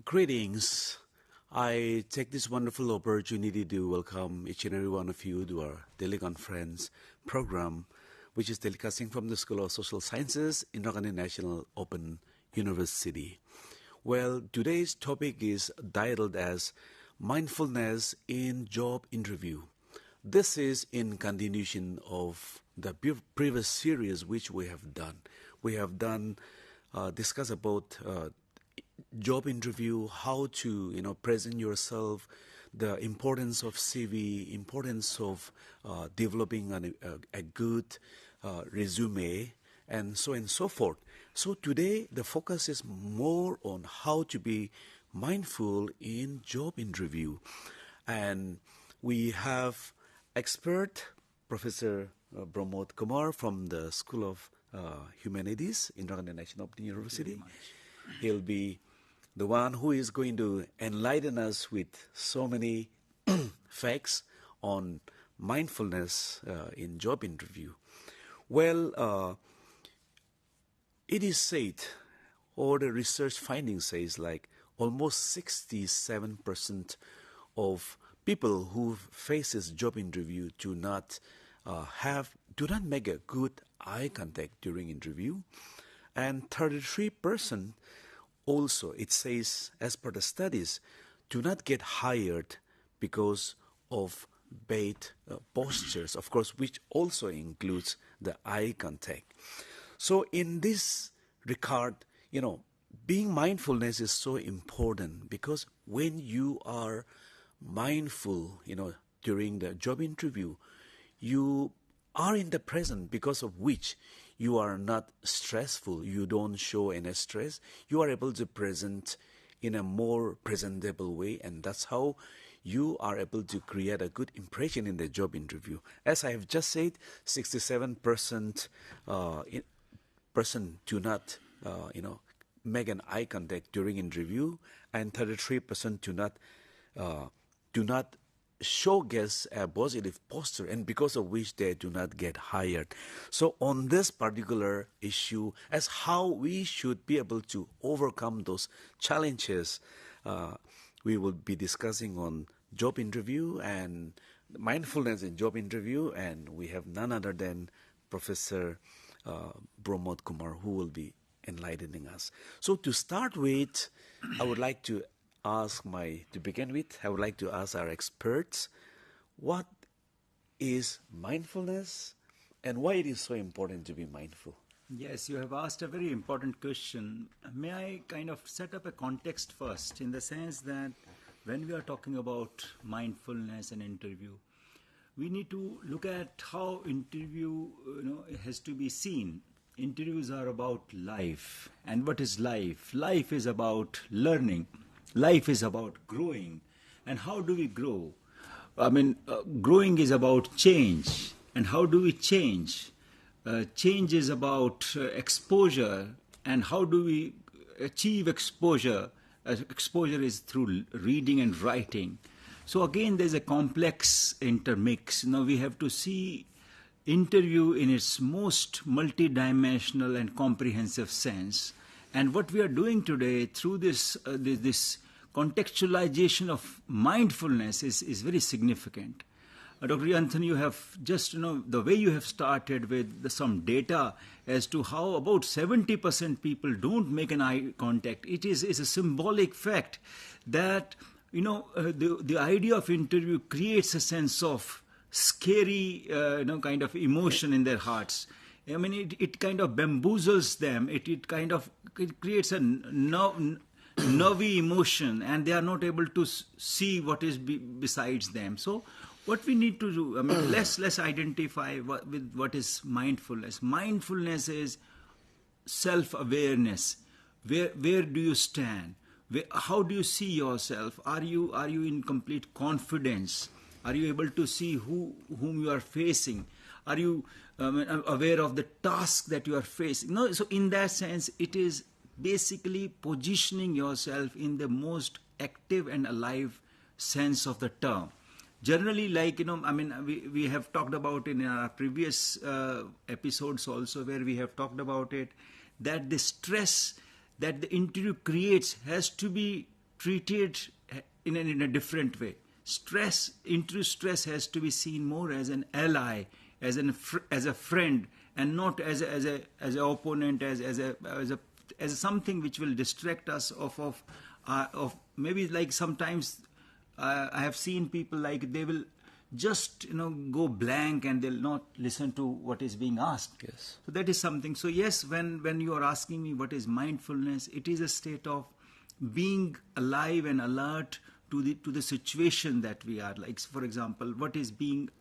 Greetings. I take this wonderful opportunity to welcome each and every one of you to our daily conference program, which is telecasting from the School of Social Sciences in Indira National Open University. Well, today's topic is titled as Mindfulness in Job Interview. This is in continuation of the previous series which we have done. We have discuss about job interview, how to present yourself, the importance of CV, importance of developing a good resume, and so on and so forth. So today the focus is more on how to be mindful in job interview, and we have expert Professor Pramod Kumar from the School of Humanities in Indira National Open University. He'll be the one who is going to enlighten us with so many facts on mindfulness in job interview. Well, it is said, or the research findings says, like almost 67% of people who faces job interview do not make a good eye contact during interview, and 33% also, it says, as per the studies, do not get hired because of bad postures, of course, which also includes the eye contact. So in this regard, being mindfulness is so important, because when you are mindful, during the job interview, you are in the present, because of which you are not stressful, you don't show any stress, you are able to present in a more presentable way, and that's how you are able to create a good impression in the job interview. As I have just said, 67% person do not make an eye contact during interview, and 33% do not showcase a positive posture, and because of which they do not get hired. So on this particular issue, as how we should be able to overcome those challenges, we will be discussing on job interview and mindfulness in job interview, and we have none other than Professor Pramod Kumar, who will be enlightening us. So to start with, I would like to ask our experts, what is mindfulness and why it is so important to be mindful? Yes, you have asked a very important question. May I kind of set up a context first, in the sense that when we are talking about mindfulness and interview, we need to look at how interview has to be seen. Interviews are about life. And what is life? Life is about learning. Life is about growing. And how do we grow? Growing is about change. And how do we change? Change is about exposure. And how do we achieve exposure? Exposure is through reading and writing. So again, there's a complex intermix. Now we have to see interview in its most multidimensional and comprehensive sense. And what we are doing today through this contextualization of mindfulness is very significant. Dr. Yanthan, you have just, the way you have started with some data as to how about 70% people don't make an eye contact. It is a symbolic fact that, the idea of interview creates a sense of scary, kind of emotion in their hearts. It kind of bamboozles them. It creates a nervy emotion, and they are not able to see what is besides them. So what we need to do, let's identify what is mindfulness. Mindfulness is self-awareness. Where do you stand? How do you see yourself? Are you in complete confidence? Are you able to see whom you are facing? Are you aware of the task that you are facing? No, so in that sense, it is basically positioning yourself in the most active and alive sense of the term. Generally, we have talked about in our previous episodes also, where we have talked about it, that the stress that the interview creates has to be treated in a different way. Interview stress has to be seen more as an ally, as a friend, and not as an opponent, as something which will distract us of maybe like sometimes I have seen people like they will just go blank and they'll not listen to what is being asked. Yes. So that is something. So yes, when you are asking me what is mindfulness, it is a state of being alive and alert to the situation that we are. Like for example, what is being,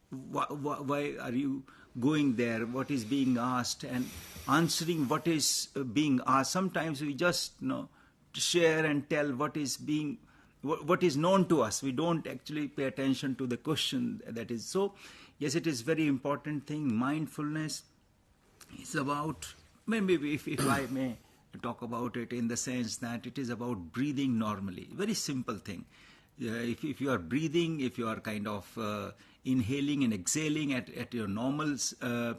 why are you going there? What is being asked and answering what is being asked. Sometimes we just share and tell what is known to us. We don't actually pay attention to the question that is. So, yes, it is very important thing. Mindfulness is about, maybe if I may talk about it in the sense that it is about breathing normally. Very simple thing. If you are breathing, if you are kind of inhaling and exhaling at your normal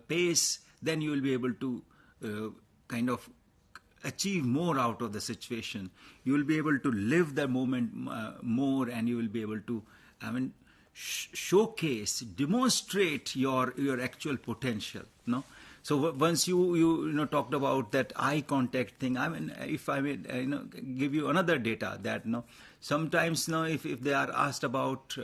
pace, then you will be able to kind of achieve more out of the situation. You will be able to live the moment more, and you will be able to, showcase, demonstrate your actual potential. So once you talked about that eye contact thing, if I may give you another data that sometimes if they are asked about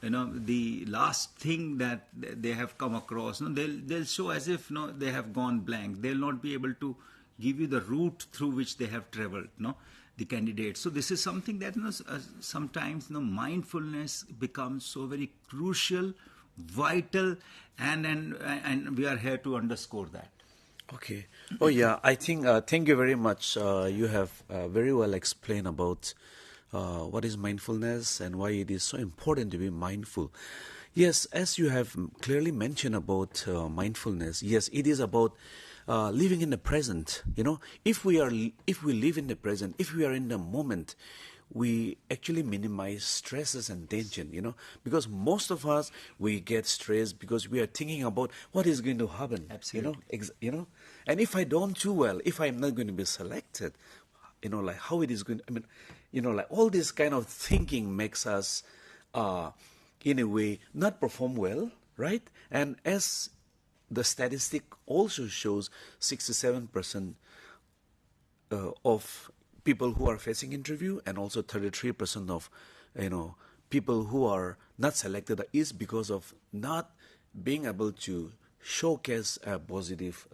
the last thing that they have come across, they'll show as if they have gone blank. They'll not be able to give you the route through which they have traveled, the candidate. So this is something that sometimes mindfulness becomes so very crucial, vital, and we are here to underscore that. Okay. Oh yeah, I think thank you very much. You have very well explained about what is mindfulness and why it is so important to be mindful. Yes, as you have clearly mentioned about mindfulness, yes, it is about living in the present. If we live in the present, if we are in the moment, we actually minimize stresses and tension. Because most of us, we get stressed because we are thinking about what is going to happen. Absolutely. And if I don't do well, if I'm not going to be selected, like how it is going. Like all this kind of thinking makes us, in a way, not perform well, right? And as the statistic also shows, 67% of people who are facing interview, and also 33% of people who are not selected is because of not being able to showcase a positive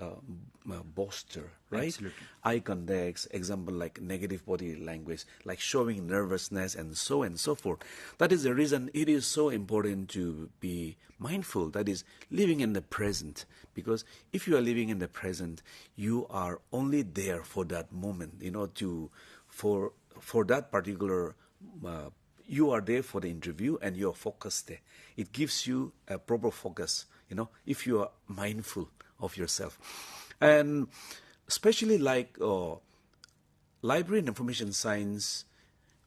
posture, right? Absolutely. Eye contact, example like negative body language, like showing nervousness and so forth. That is the reason it is so important to be mindful, that is living in the present. Because if you are living in the present, you are only there for that moment, for that particular you are there for the interview and you are focused there. It gives you a proper focus, if you are mindful of yourself. And especially like library and information science,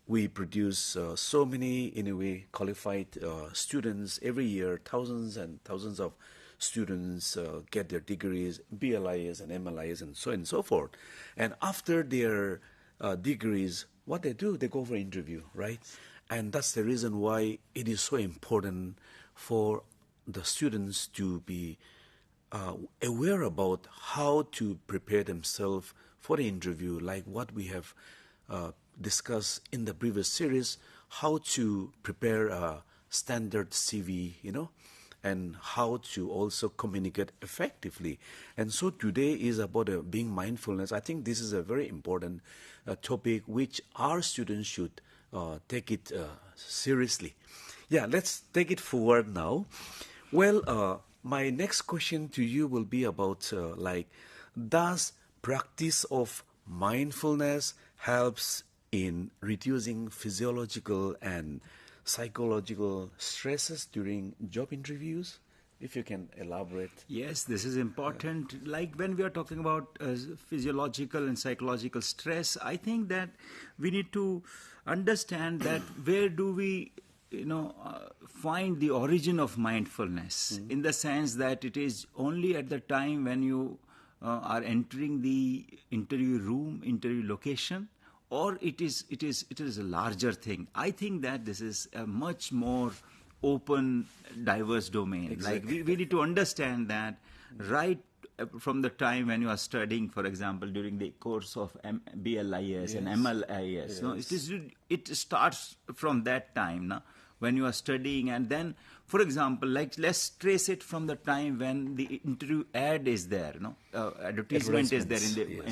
we produce so many, in a way, qualified students every year. Thousands and thousands of students get their degrees, BLIS and MLIS and so forth. And after their degrees, what they do, they go for interview, right? And that's the reason why it is so important for the students to be aware about how to prepare themselves for the interview, like what we have discussed in the previous series, how to prepare a standard CV, and how to also communicate effectively. And so today is about being mindfulness. I think this is a very important topic which our students should take it seriously. Yeah, let's take it forward now. Well, my next question to you will be about does practice of mindfulness helps in reducing physiological and psychological stresses during job interviews? If you can elaborate. Yes, this is important. Like when we are talking about physiological and psychological stress, I think that we need to understand that where do we find the origin of mindfulness, in the sense that it is only at the time when you are entering the interview room, interview location, or it is a larger thing. I think that this is a much more open, diverse domain. Exactly. Like we need to understand that right from the time when you are studying, for example, during the course of BLIS and MLIS, no, it starts from that time, no, when you are studying, and then, for example, like let's trace it from the time when the interview ad is there, no, advertisement is there in the.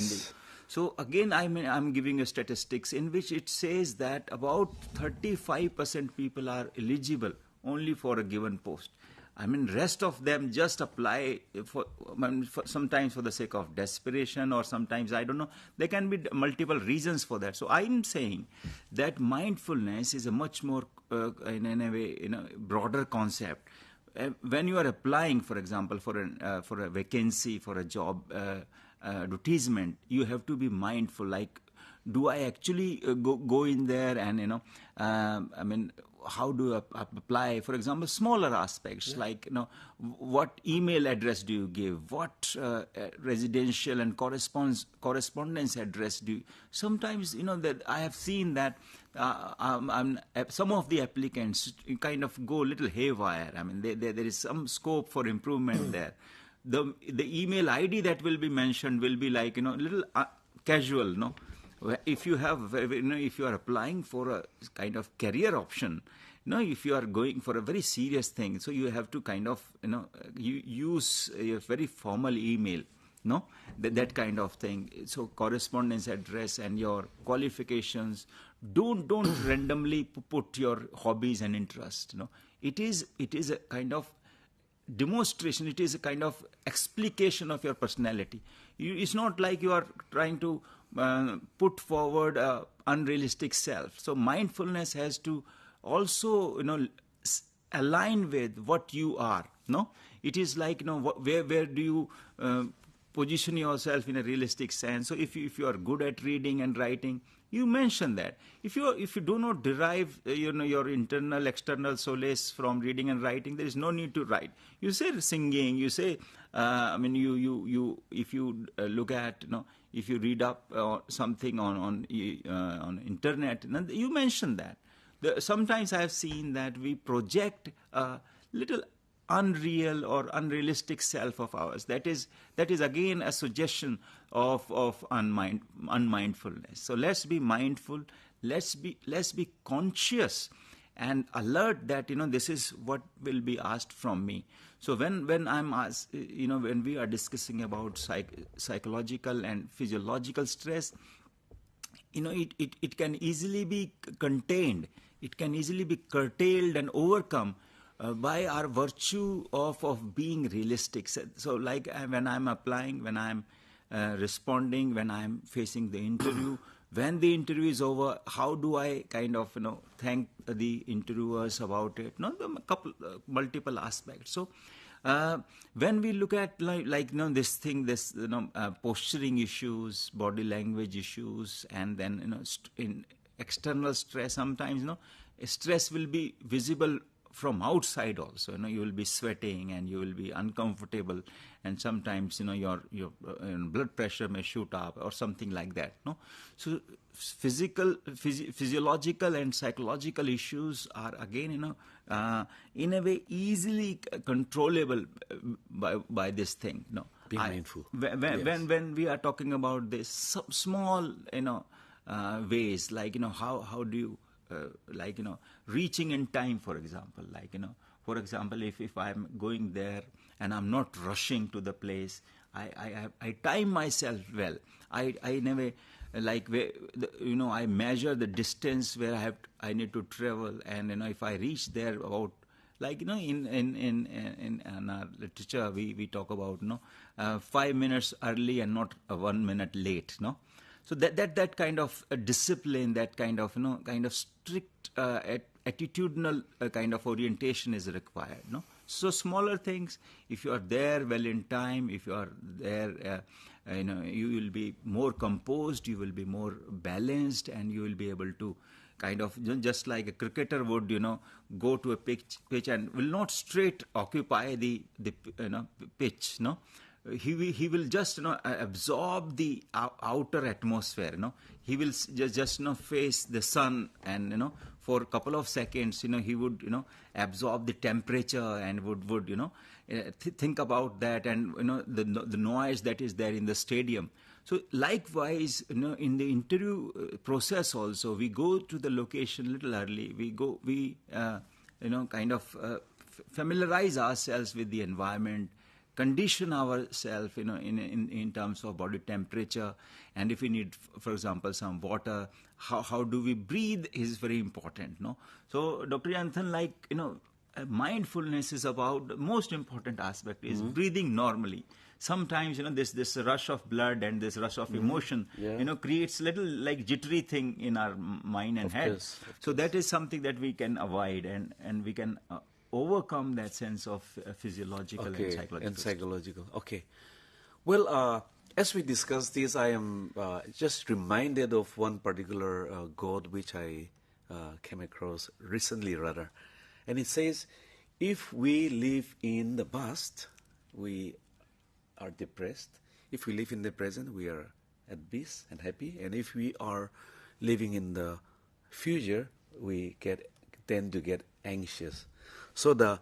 So again, I'm giving you statistics in which it says that about 35% people are eligible only for a given post. I mean, rest of them just apply for sometimes for the sake of desperation, or sometimes, I don't know, there can be multiple reasons for that. So I'm saying that mindfulness is a much more, in a way, broader concept. When you are applying, for example, for a vacancy, for a job advertisement, you have to be mindful. Like, do I actually go in there and I mean, how do I apply, for example, smaller aspects, like, what email address do you give, what residential and correspondence address do you, sometimes, that I have seen that some of the applicants kind of go a little haywire. I mean, there is some scope for improvement there. The email ID that will be mentioned will be like, little casual, no? If you have, if you are applying for a kind of career option, if you are going for a very serious thing, so you have to kind of, you use a very formal email, that kind of thing. So correspondence address and your qualifications. Don't randomly put your hobbies and interests. It is a kind of demonstration. It is a kind of explication of your personality. It's not like you are trying to put forward a unrealistic self. So mindfulness has to also align with what you are. It is like, where do you position yourself in a realistic sense. So if you are good at reading and writing, you mention that. If you do not derive your internal external solace from reading and writing, there is no need to write. You say singing, you say you if you look at if you read up something on internet, you mention that. Sometimes I have seen that we project a little unreal or unrealistic self of ours. That is again a suggestion of unmindfulness. So let's be mindful. Let's be conscious and alert that this is what will be asked from me. So when I'm asked, when we are discussing about psychological and physiological stress, it can easily be contained. It can easily be curtailed and overcome by our virtue of being realistic. So like when I'm applying, when I'm responding, when I'm facing the interview, when the interview is over, how do I kind of thank the interviewers about it? Multiple aspects. So when we look at this posturing issues, body language issues, and then in external stress, sometimes stress will be visible from outside also. You will be sweating and you will be uncomfortable, and sometimes your blood pressure may shoot up or something like that. So physiological and psychological issues are again in a way easily controllable by this thing. Being mindful. When we are talking about this small ways, like how do you reaching in time, for example, for example, if I'm going there and I'm not rushing to the place, I time myself well. I never I measure the distance where I need to travel, and if I reach there about in our literature we talk about 5 minutes early and not 1 minute late. So that kind of discipline, that kind of strict attitudinal kind of orientation is required. So smaller things, if you are there well in time, if you are there, you will be more composed, you will be more balanced, and you will be able to kind of, just like a cricketer would, go to a pitch and will not straight occupy the pitch, he will just absorb the outer atmosphere. He will just face the sun, and for a couple of seconds he would absorb the temperature, and would think about that, and the noise that is there in the stadium. So likewise, in the interview process also, we go to the location a little early. We familiarize ourselves with the environment, condition ourselves, in terms of body temperature, and if we need, for example, some water, how do we breathe is very important. So, Dr. Yanthan, mindfulness is about the most important aspect is breathing normally. Sometimes this rush of blood and this rush of emotion creates little jittery thing in our mind and head. So that is something that we can avoid, and we can overcome that sense of physiological and psychological. Okay. Well, as we discuss this, I am just reminded of one particular quote which I came across recently, rather. And it says, if we live in the past, we are depressed. If we live in the present, we are at peace and happy. And if we are living in the future, we tend to get anxious. So the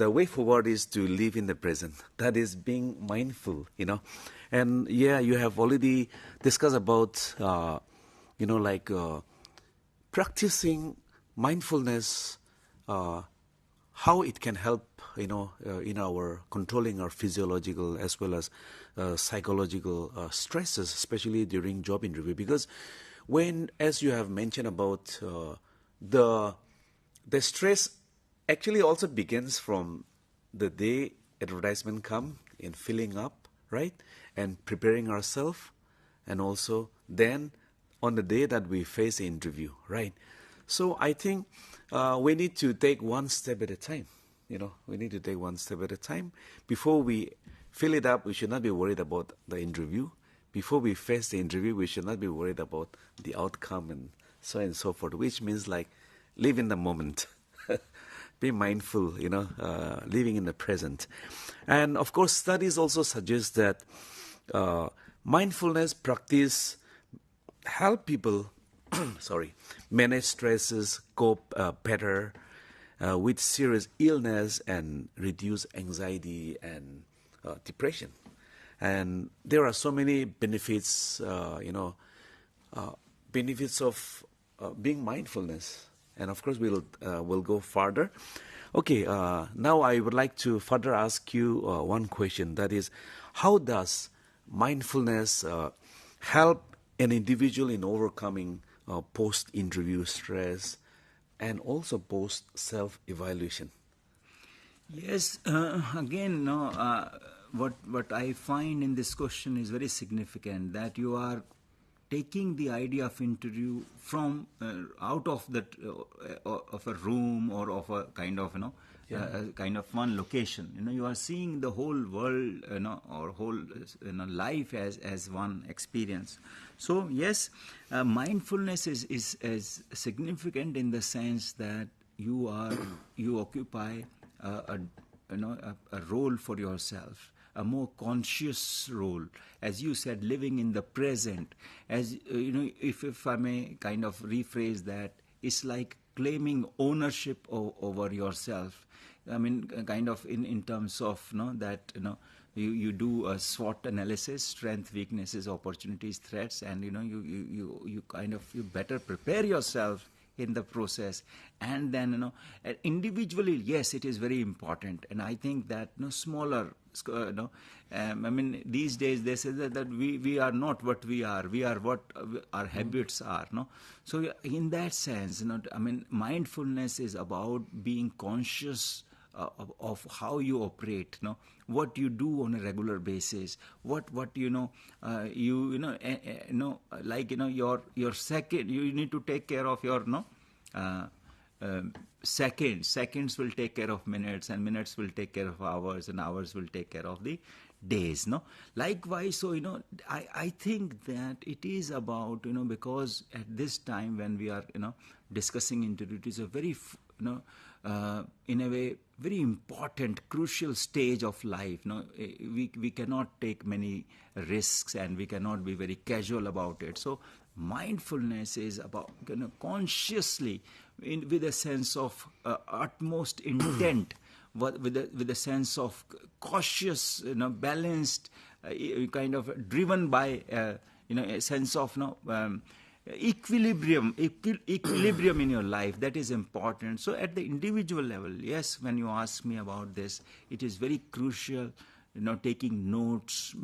way forward is to live in the present. That is being mindful, And you have already discussed about, practicing mindfulness, how it can help, in our controlling our physiological as well as psychological stresses, especially during job interview. Because as you have mentioned about the stress actually also begins from the day advertisement come in filling up, right, and preparing ourselves, and also then on the day that we face the interview, right. So I think we need to take one step at a time. We need to take one step at a time. Before we fill it up, we should not be worried about the interview. Before we face the interview, we should not be worried about the outcome and so on and so forth, which means live in the moment. Be mindful, living in the present. And of course, studies also suggest that mindfulness practice help people manage stresses, cope better with serious illness, and reduce anxiety and depression. And there are so many benefits, benefits of being mindfulness. And of course, we'll go further. Okay, now I would like to further ask you one question. That is, how does mindfulness help an individual in overcoming post-interview stress and also post-self-evaluation? Yes, again, what I find in this question is very significant, that you are taking the idea of interview from out of that of a room or of a kind of kind of one location. You are seeing the whole world, or whole life as one experience. So yes, mindfulness is significant in the sense that you occupy a role for yourself, a more conscious role, as you said, living in the present. As if I may kind of rephrase that, it's like claiming ownership over yourself. I mean, kind of in terms of that you do a SWOT analysis: strength, weaknesses, opportunities, threats, and you kind of you better prepare yourself in the process. And then individually, yes, it is very important. And I think that smaller, I mean, these days they say that we are not what we are what our habits are. So in that sense, I mean, mindfulness is about being conscious of how you operate, what you do on a regular basis, what your second, you need to take care of your seconds will take care of minutes, and minutes will take care of hours, and hours will take care of the days. Likewise, so I think that it is about because at this time when we are discussing interview, it is a very in a way, very important, crucial stage of life. We cannot take many risks, and we cannot be very casual about it. So mindfulness is about consciously, with a sense of utmost intent, with a sense of cautious, balanced, kind of driven by, a sense of equilibrium in your life. That is important. So at the individual level, yes, when you ask me about this, it is very crucial, taking notes,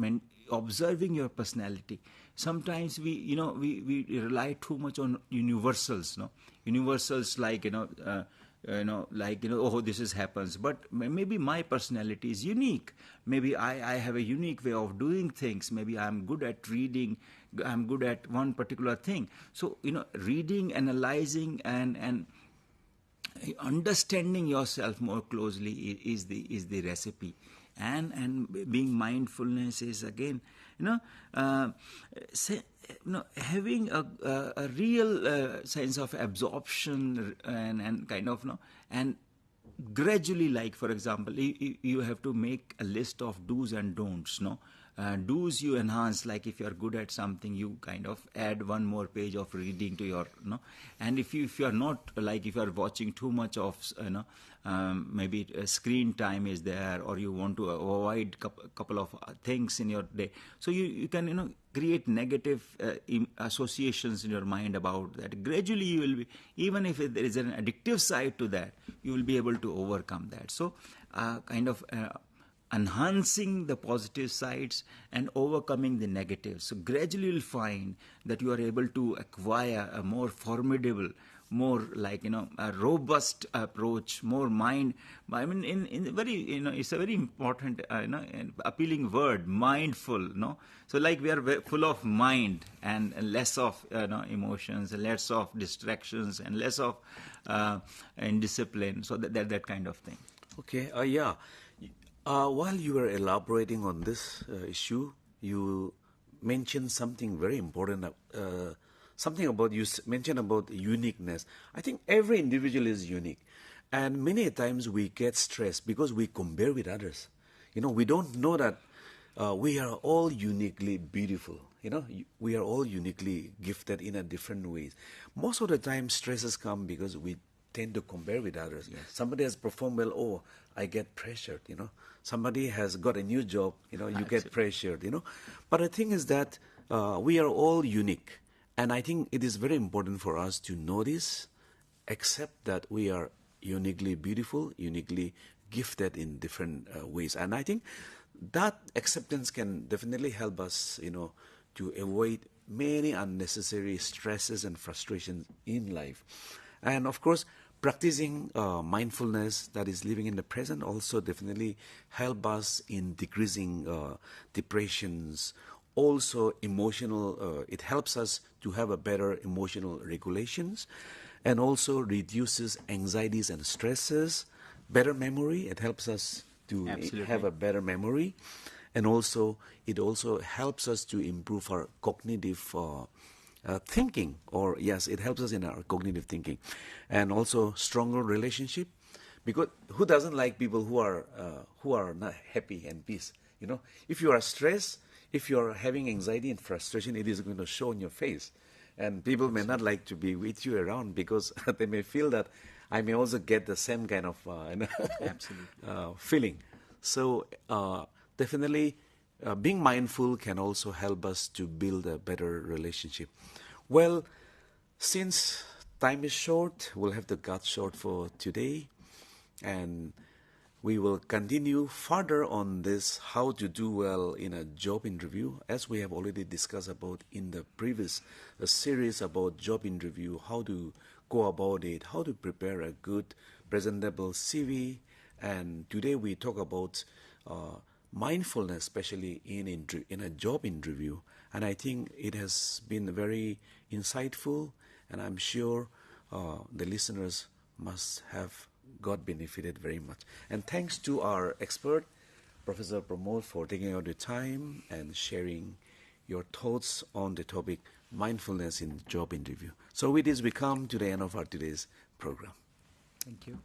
observing your personality. Sometimes we rely too much on universals, universals like, oh, this happens. But maybe my personality is unique. Maybe I have a unique way of doing things. Maybe I'm good at reading. I'm good at one particular thing. So, reading, analyzing, and understanding yourself more closely is the recipe. And being mindfulness is, again, having a real sense of absorption and kind of, and gradually, like, for example, you have to make a list of do's and don'ts, do's you enhance, like if you are good at something, you kind of add one more page of reading to your, and if you are not, like if you are watching too much of, maybe screen time is there, or you want to avoid couple of things in your day, so you can, create negative associations in your mind about that. Gradually you will be, even if there is an addictive side to that, you will be able to overcome that. So kind of enhancing the positive sides and overcoming the negatives. So gradually you'll find that you are able to acquire a more formidable, more like, a robust approach, more mind. I mean, in very, it's a very important, appealing word, mindful, So like we are full of mind and less of, emotions, less of distractions, and less of indiscipline. So that kind of thing. Okay, yeah. While you were elaborating on this issue, you mentioned something very important. You mentioned about uniqueness. I think every individual is unique, and many times we get stressed because we compare with others. We don't know that we are all uniquely beautiful. We are all uniquely gifted in a different ways. Most of the time, stresses come because we tend to compare with others. Yes. Somebody has performed well, oh, I get pressured, Somebody has got a new job, you get pressured, But the thing is that we are all unique. And I think it is very important for us to notice, accept that we are uniquely beautiful, uniquely gifted in different ways. And I think that acceptance can definitely help us, to avoid many unnecessary stresses and frustrations in life. And of course, practicing mindfulness, that is living in the present, also definitely help us in decreasing depressions. Also emotional, it helps us to have a better emotional regulations, and also reduces anxieties and stresses. Better memory, it helps us to have a better memory. And also, it also helps us to improve our cognitive thinking, or yes, it helps us in our cognitive thinking. And also stronger relationship, because who doesn't like people who are not happy and peace? If you are stressed, if you are having anxiety and frustration, it is going to show in your face. And people may not like to be with you around, because they may feel that I may also get the same kind of feeling. So definitely being mindful can also help us to build a better relationship. Well, since time is short, we'll have to cut short for today. And we will continue further on this, how to do well in a job interview, as we have already discussed about in the previous series about job interview, how to go about it, how to prepare a good, presentable CV. And today we talk about mindfulness, especially in a job interview. And I think it has been very insightful, and I'm sure the listeners must have got benefited very much. And thanks to our expert, Professor Pramod, for taking out the time and sharing your thoughts on the topic mindfulness in job interview. So with this, we come to the end of our today's program. Thank you.